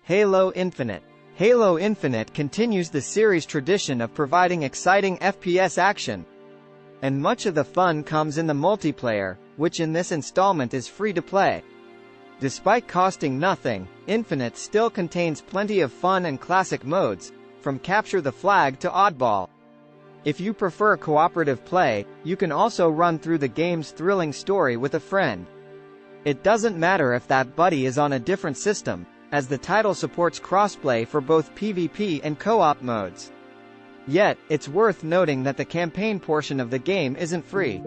Halo Infinite. Halo Infinite continues the series' tradition of providing exciting FPS action. And much of the fun comes in the multiplayer, which in this installment is free to play. Despite costing nothing, Infinite still contains plenty of fun and classic modes, from Capture the Flag to Oddball. If you prefer cooperative play, you can also run through the game's thrilling story with a friend. It doesn't matter if that buddy is on a different system, as the title supports crossplay for both PvP and co-op modes. Yet, it's worth noting that the campaign portion of the game isn't free.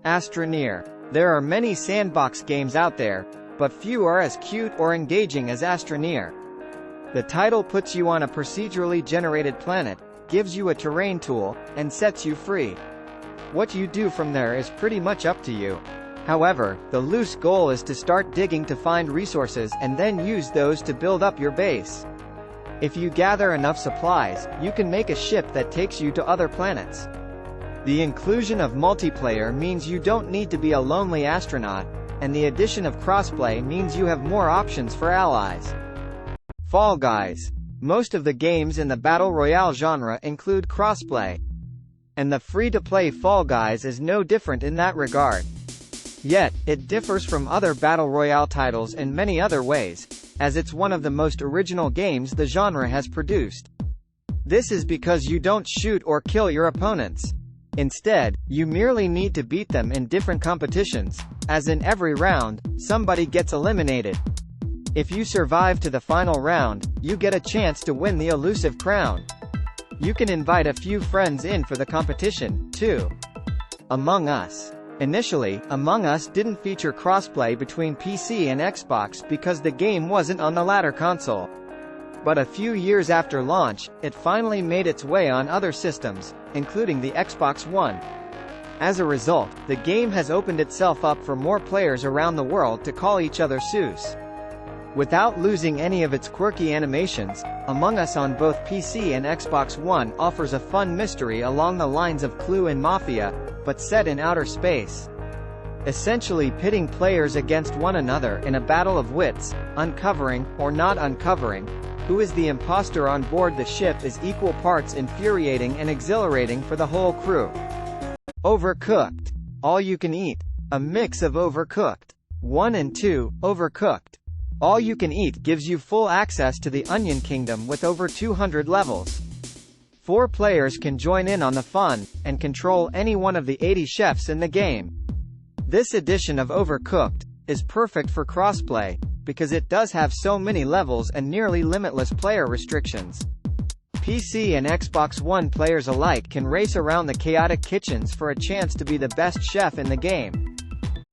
Astroneer. There are many sandbox games out there, but few are as cute or engaging as Astroneer. The title puts you on a procedurally generated planet, gives you a terrain tool, and sets you free. What you do from there is pretty much up to you. However, the loose goal is to start digging to find resources and then use those to build up your base. If you gather enough supplies, you can make a ship that takes you to other planets. The inclusion of multiplayer means you don't need to be a lonely astronaut, and the addition of crossplay means you have more options for allies. Fall Guys. Most of the games in the Battle Royale genre include crossplay. And the free-to-play Fall Guys is no different in that regard. Yet, it differs from other Battle Royale titles in many other ways, as it's one of the most original games the genre has produced. This is because you don't shoot or kill your opponents. Instead, you merely need to beat them in different competitions, as in every round, somebody gets eliminated. If you survive to the final round, you get a chance to win the elusive crown. You can invite a few friends in for the competition, too. Among Us. Initially, Among Us didn't feature crossplay between PC and Xbox because the game wasn't on the latter console. But a few years after launch, it finally made its way on other systems, including the Xbox One. As a result, the game has opened itself up for more players around the world to call each other Seuss. Without losing any of its quirky animations, Among Us on both PC and Xbox One offers a fun mystery along the lines of Clue and Mafia, but set in outer space. Essentially pitting players against one another in a battle of wits, uncovering, or not uncovering, who is the imposter on board the ship is equal parts infuriating and exhilarating for the whole crew. Overcooked. All you can eat. A mix of Overcooked 1 and 2, Overcooked. All you can eat gives you full access to the Onion Kingdom with over 200 levels. 4 players can join in on the fun, and control any one of the 80 chefs in the game. This edition of Overcooked is perfect for crossplay, because it does have so many levels and nearly limitless player restrictions. PC and Xbox One players alike can race around the chaotic kitchens for a chance to be the best chef in the game.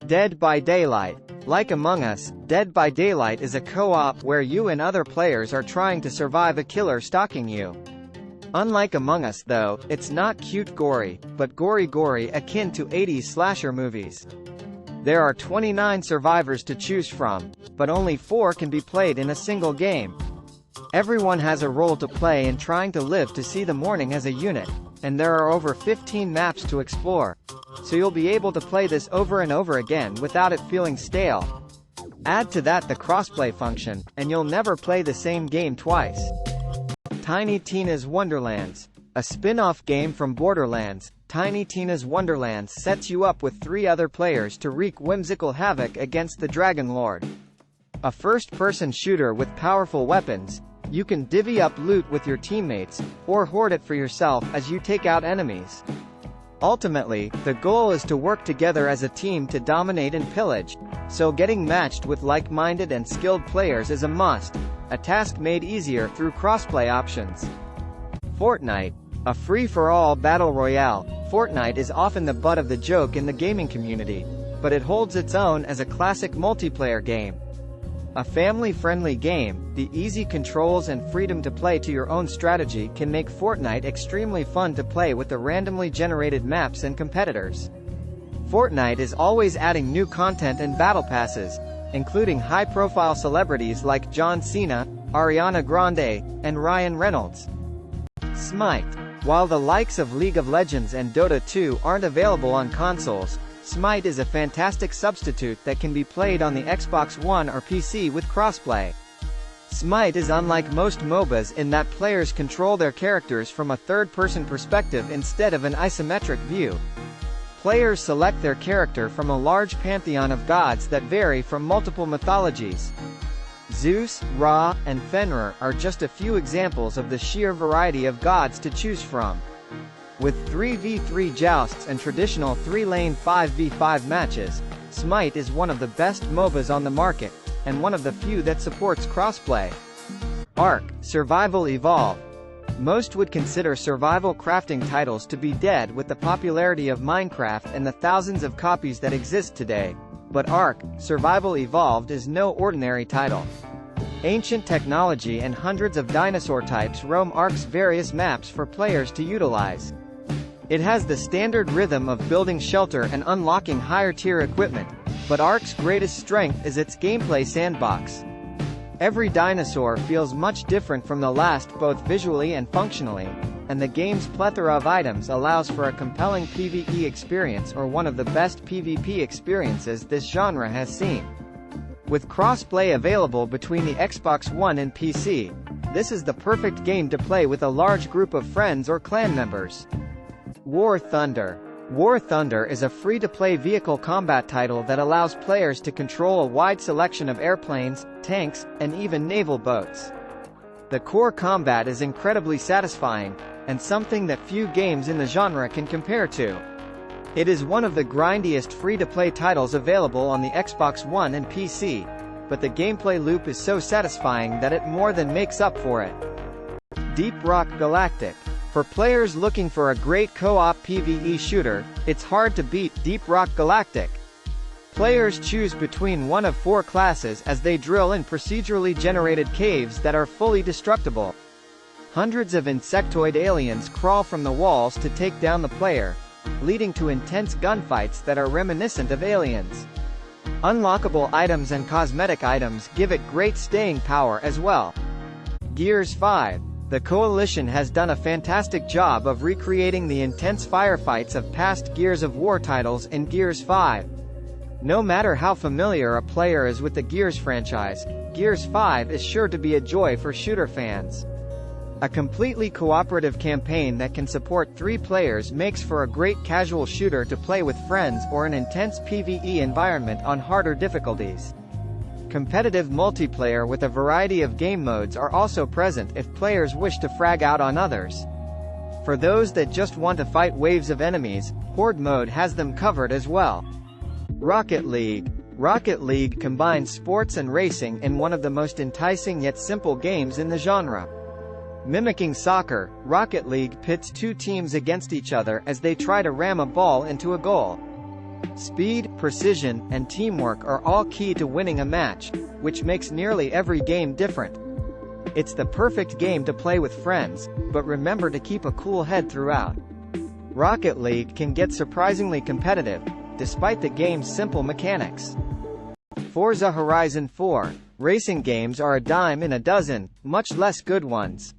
Dead by Daylight. Like Among Us, Dead by Daylight is a co-op where you and other players are trying to survive a killer stalking you. Unlike Among Us though, it's not cute gory, but gory akin to 80s slasher movies. There are 29 survivors to choose from, but only 4 can be played in a single game. Everyone has a role to play in trying to live to see the morning as a unit, and there are over 15 maps to explore, so you'll be able to play this over and over again without it feeling stale. Add to that the crossplay function, and you'll never play the same game twice. Tiny Tina's Wonderlands. A spin-off game from Borderlands, Tiny Tina's Wonderlands sets you up with 3 other players to wreak whimsical havoc against the Dragon Lord. A first-person shooter with powerful weapons, you can divvy up loot with your teammates, or hoard it for yourself as you take out enemies. Ultimately, the goal is to work together as a team to dominate and pillage, so getting matched with like-minded and skilled players is a must, a task made easier through crossplay options. Fortnite. A free-for-all battle royale, Fortnite is often the butt of the joke in the gaming community, but it holds its own as a classic multiplayer game. A family-friendly game, the easy controls and freedom to play to your own strategy can make Fortnite extremely fun to play with the randomly generated maps and competitors. Fortnite is always adding new content and battle passes, including high-profile celebrities like John Cena, Ariana Grande, and Ryan Reynolds. Smite. While the likes of League of Legends and Dota 2 aren't available on consoles, Smite is a fantastic substitute that can be played on the Xbox One or PC with crossplay. Smite is unlike most MOBAs in that players control their characters from a third-person perspective instead of an isometric view. Players select their character from a large pantheon of gods that vary from multiple mythologies. Zeus, Ra, and Fenrir are just a few examples of the sheer variety of gods to choose from. With 3v3 jousts and traditional 3-lane 5v5 matches, Smite is one of the best MOBAs on the market, and one of the few that supports crossplay. ARK Survival Evolved. Most would consider survival crafting titles to be dead with the popularity of Minecraft and the thousands of copies that exist today, but ARK Survival Evolved is no ordinary title. Ancient technology and hundreds of dinosaur types roam ARK's various maps for players to utilize. It has the standard rhythm of building shelter and unlocking higher-tier equipment, but ARK's greatest strength is its gameplay sandbox. Every dinosaur feels much different from the last both visually and functionally, and the game's plethora of items allows for a compelling PvE experience or one of the best PvP experiences this genre has seen. With crossplay available between the Xbox One and PC, this is the perfect game to play with a large group of friends or clan members. War Thunder. War Thunder is a free-to-play vehicle combat title that allows players to control a wide selection of airplanes, tanks, and even naval boats. The core combat is incredibly satisfying, and something that few games in the genre can compare to. It is one of the grindiest free-to-play titles available on the Xbox One and PC, but the gameplay loop is so satisfying that it more than makes up for it. Deep Rock Galactic. For players looking for a great co-op PvE shooter, it's hard to beat Deep Rock Galactic. Players choose between one of 4 classes as they drill in procedurally generated caves that are fully destructible. Hundreds of insectoid aliens crawl from the walls to take down the player, leading to intense gunfights that are reminiscent of Aliens. Unlockable items and cosmetic items give it great staying power as well. Gears 5. The Coalition has done a fantastic job of recreating the intense firefights of past Gears of War titles in Gears 5. No matter how familiar a player is with the Gears franchise, Gears 5 is sure to be a joy for shooter fans. A completely cooperative campaign that can support 3 players makes for a great casual shooter to play with friends or an intense PvE environment on harder difficulties. Competitive multiplayer with a variety of game modes are also present if players wish to frag out on others. For those that just want to fight waves of enemies, Horde mode has them covered as well. Rocket League. Rocket League combines sports and racing in one of the most enticing yet simple games in the genre. Mimicking soccer, Rocket League pits 2 teams against each other as they try to ram a ball into a goal. Speed, precision, and teamwork are all key to winning a match, which makes nearly every game different. It's the perfect game to play with friends, but remember to keep a cool head throughout. Rocket League can get surprisingly competitive, despite the game's simple mechanics. Forza Horizon 4. Racing games are a dime in a dozen, much less good ones.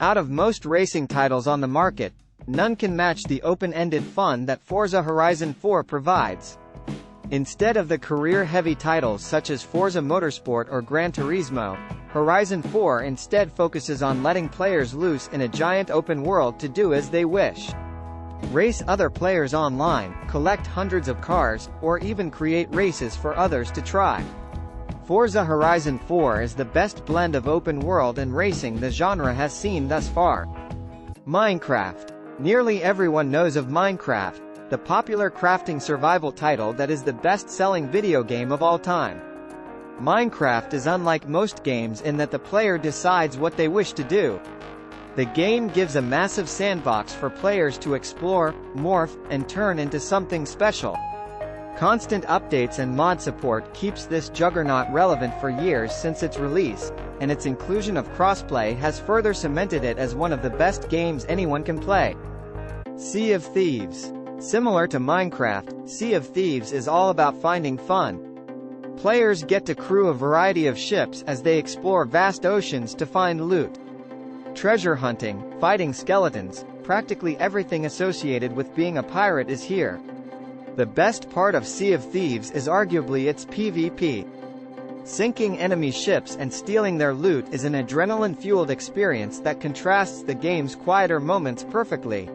Out of most racing titles on the market, none can match the open-ended fun that Forza Horizon 4 provides. Instead of the career-heavy titles such as Forza Motorsport or Gran Turismo, Horizon 4 instead focuses on letting players loose in a giant open world to do as they wish. Race other players online, collect hundreds of cars, or even create races for others to try. Forza Horizon 4 is the best blend of open world and racing the genre has seen thus far. Minecraft. Nearly everyone knows of Minecraft, the popular crafting survival title that is the best-selling video game of all time. Minecraft is unlike most games in that the player decides what they wish to do. The game gives a massive sandbox for players to explore, morph, and turn into something special. Constant updates and mod support keeps this juggernaut relevant for years since its release, and its inclusion of crossplay has further cemented it as one of the best games anyone can play. Sea of Thieves. Similar to Minecraft, Sea of Thieves is all about finding fun. Players get to crew a variety of ships as they explore vast oceans to find loot. Treasure hunting, fighting skeletons, practically everything associated with being a pirate is here. The best part of Sea of Thieves is arguably its PvP. Sinking enemy ships and stealing their loot is an adrenaline-fueled experience that contrasts the game's quieter moments perfectly.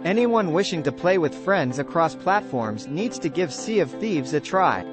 Anyone wishing to play with friends across platforms needs to give Sea of Thieves a try.